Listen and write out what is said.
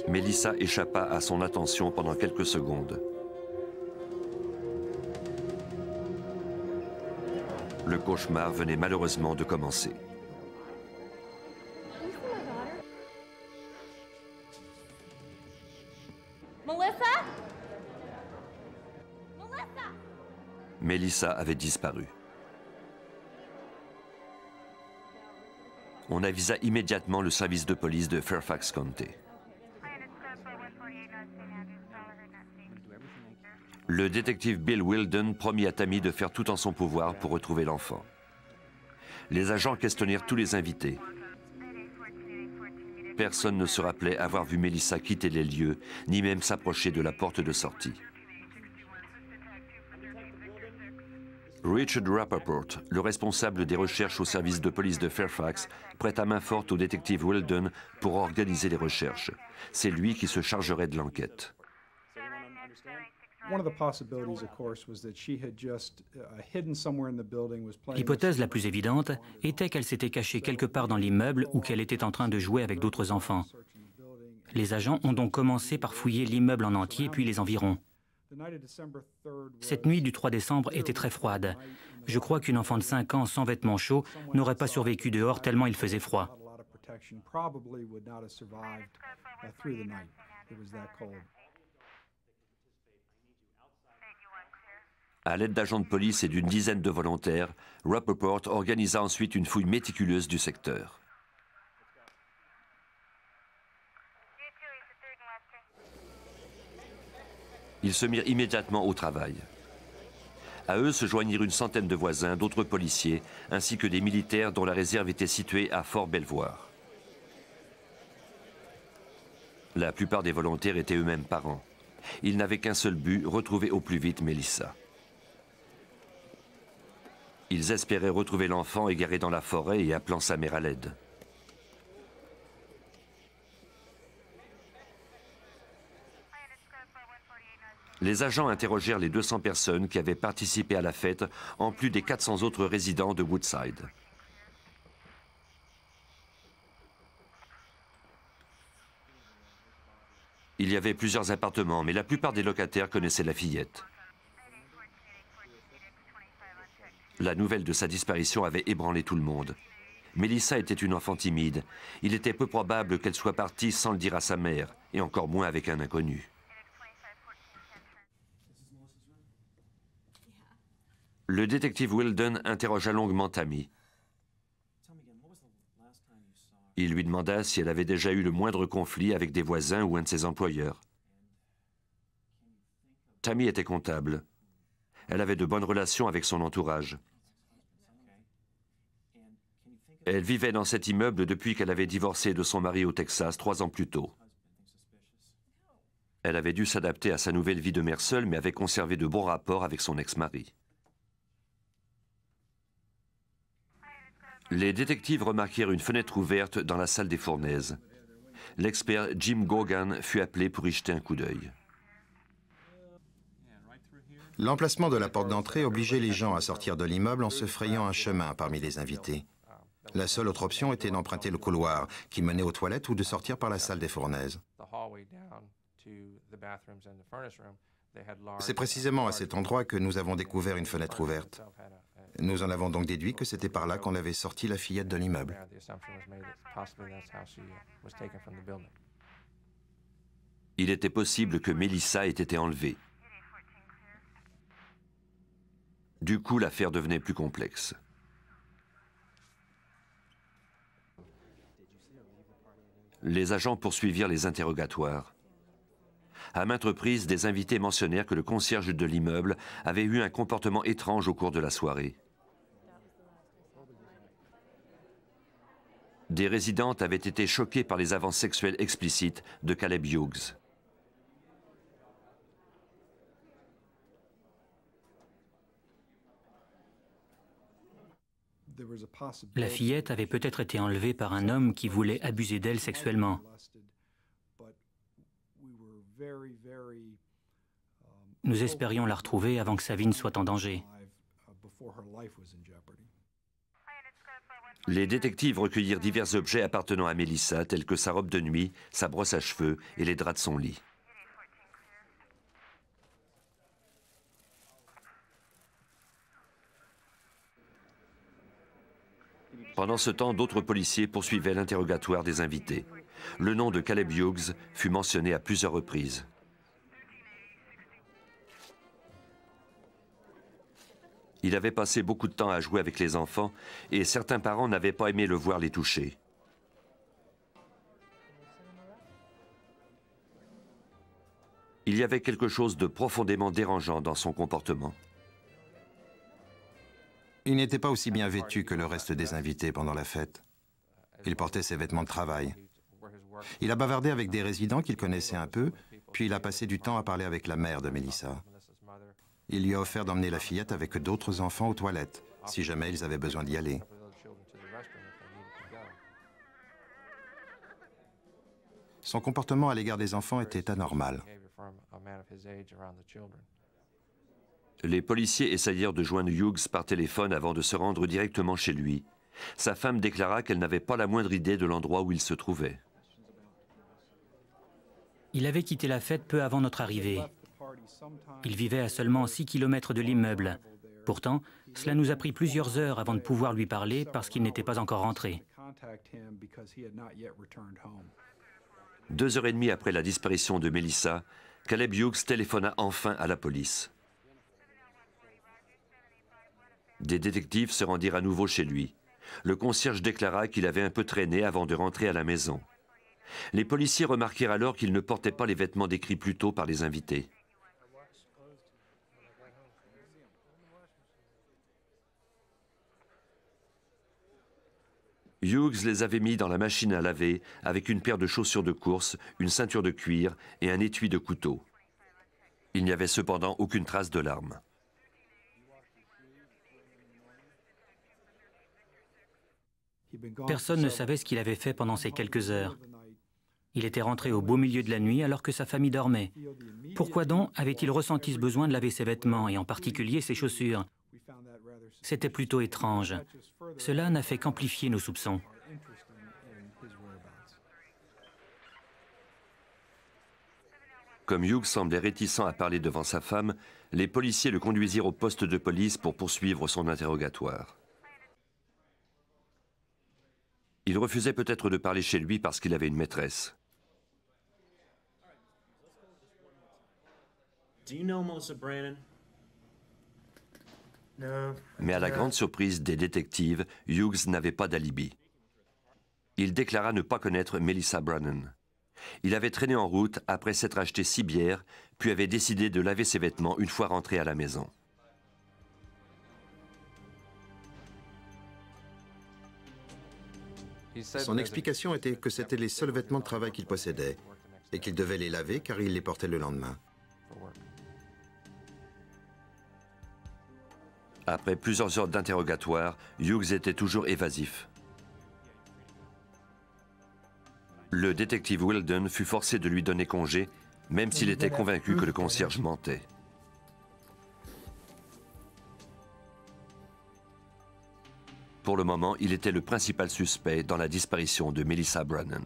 Melissa échappa à son attention pendant quelques secondes. Le cauchemar venait malheureusement de commencer. Melissa? Melissa? Melissa avait disparu. On avisa immédiatement le service de police de Fairfax County. Le détective Bill Wilden promit à Tammy de faire tout en son pouvoir pour retrouver l'enfant. Les agents questionnèrent tous les invités. Personne ne se rappelait avoir vu Melissa quitter les lieux, ni même s'approcher de la porte de sortie. Richard Rappaport, le responsable des recherches au service de police de Fairfax, prêta main forte au détective Wilden pour organiser les recherches. C'est lui qui se chargerait de l'enquête. L'hypothèse la plus évidente était qu'elle s'était cachée quelque part dans l'immeuble ou qu'elle était en train de jouer avec d'autres enfants. Les agents ont donc commencé par fouiller l'immeuble en entier puis les environs. Cette nuit du 3 décembre était très froide. Je crois qu'une enfant de 5 ans sans vêtements chauds n'aurait pas survécu dehors tellement il faisait froid. À l'aide d'agents de police et d'une dizaine de volontaires, Rappaport organisa ensuite une fouille méticuleuse du secteur. Ils se mirent immédiatement au travail. À eux se joignirent une centaine de voisins, d'autres policiers, ainsi que des militaires dont la réserve était située à Fort Belvoir. La plupart des volontaires étaient eux-mêmes parents. Ils n'avaient qu'un seul but, retrouver au plus vite Melissa. Ils espéraient retrouver l'enfant égaré dans la forêt et appelant sa mère à l'aide. Les agents interrogèrent les 200 personnes qui avaient participé à la fête, en plus des 400 autres résidents de Woodside. Il y avait plusieurs appartements, mais la plupart des locataires connaissaient la fillette. La nouvelle de sa disparition avait ébranlé tout le monde. Melissa était une enfant timide. Il était peu probable qu'elle soit partie sans le dire à sa mère, et encore moins avec un inconnu. Le détective Wilden interrogea longuement Tammy. Il lui demanda si elle avait déjà eu le moindre conflit avec des voisins ou un de ses employeurs. Tammy était comptable. Elle avait de bonnes relations avec son entourage. Elle vivait dans cet immeuble depuis qu'elle avait divorcé de son mari au Texas 3 ans plus tôt. Elle avait dû s'adapter à sa nouvelle vie de mère seule, mais avait conservé de bons rapports avec son ex-mari. Les détectives remarquèrent une fenêtre ouverte dans la salle des fournaises. L'expert Jim Gogan fut appelé pour y jeter un coup d'œil. L'emplacement de la porte d'entrée obligeait les gens à sortir de l'immeuble en se frayant un chemin parmi les invités. La seule autre option était d'emprunter le couloir qui menait aux toilettes ou de sortir par la salle des fournaises. C'est précisément à cet endroit que nous avons découvert une fenêtre ouverte. Nous en avons donc déduit que c'était par là qu'on avait sorti la fillette de l'immeuble. Il était possible que Melissa ait été enlevée. Du coup, l'affaire devenait plus complexe. Les agents poursuivirent les interrogatoires. À maintes reprises, des invités mentionnèrent que le concierge de l'immeuble avait eu un comportement étrange au cours de la soirée. Des résidentes avaient été choquées par les avances sexuelles explicites de Caleb Hughes. La fillette avait peut-être été enlevée par un homme qui voulait abuser d'elle sexuellement. Nous espérions la retrouver avant que sa vie ne soit en danger. Les détectives recueillirent divers objets appartenant à Melissa, tels que sa robe de nuit, sa brosse à cheveux et les draps de son lit. Pendant ce temps, d'autres policiers poursuivaient l'interrogatoire des invités. Le nom de Caleb Hughes fut mentionné à plusieurs reprises. Il avait passé beaucoup de temps à jouer avec les enfants et certains parents n'avaient pas aimé le voir les toucher. Il y avait quelque chose de profondément dérangeant dans son comportement. Il n'était pas aussi bien vêtu que le reste des invités pendant la fête. Il portait ses vêtements de travail. Il a bavardé avec des résidents qu'il connaissait un peu, puis il a passé du temps à parler avec la mère de Melissa. Il lui a offert d'emmener la fillette avec d'autres enfants aux toilettes, si jamais ils avaient besoin d'y aller. Son comportement à l'égard des enfants était anormal. Les policiers essayèrent de joindre Hughes par téléphone avant de se rendre directement chez lui. Sa femme déclara qu'elle n'avait pas la moindre idée de l'endroit où il se trouvait. Il avait quitté la fête peu avant notre arrivée. Il vivait à seulement 6 km de l'immeuble. Pourtant, cela nous a pris plusieurs heures avant de pouvoir lui parler parce qu'il n'était pas encore rentré. 2 heures et demie après la disparition de Melissa, Caleb Hughes téléphona enfin à la police. Des détectives se rendirent à nouveau chez lui. Le concierge déclara qu'il avait un peu traîné avant de rentrer à la maison. Les policiers remarquèrent alors qu'il ne portait pas les vêtements décrits plus tôt par les invités. Hughes les avait mis dans la machine à laver avec une paire de chaussures de course, une ceinture de cuir et un étui de couteau. Il n'y avait cependant aucune trace de l'arme. Personne ne savait ce qu'il avait fait pendant ces quelques heures. Il était rentré au beau milieu de la nuit alors que sa famille dormait. Pourquoi donc avait-il ressenti ce besoin de laver ses vêtements et en particulier ses chaussures? C'était plutôt étrange. Cela n'a fait qu'amplifier nos soupçons. Comme Hughes semblait réticent à parler devant sa femme, les policiers le conduisirent au poste de police pour poursuivre son interrogatoire. Il refusait peut-être de parler chez lui parce qu'il avait une maîtresse. Mais à la grande surprise des détectives, Hughes n'avait pas d'alibi. Il déclara ne pas connaître Melissa Brannan. Il avait traîné en route après s'être acheté 6 bières, puis avait décidé de laver ses vêtements une fois rentré à la maison. Son explication était que c'était les seuls vêtements de travail qu'il possédait et qu'il devait les laver car il les portait le lendemain. Après plusieurs heures d'interrogatoire, Hughes était toujours évasif. Le détective Weldon fut forcé de lui donner congé, même s'il était convaincu que le concierge mentait. Pour le moment, il était le principal suspect dans la disparition de Melissa Brannan.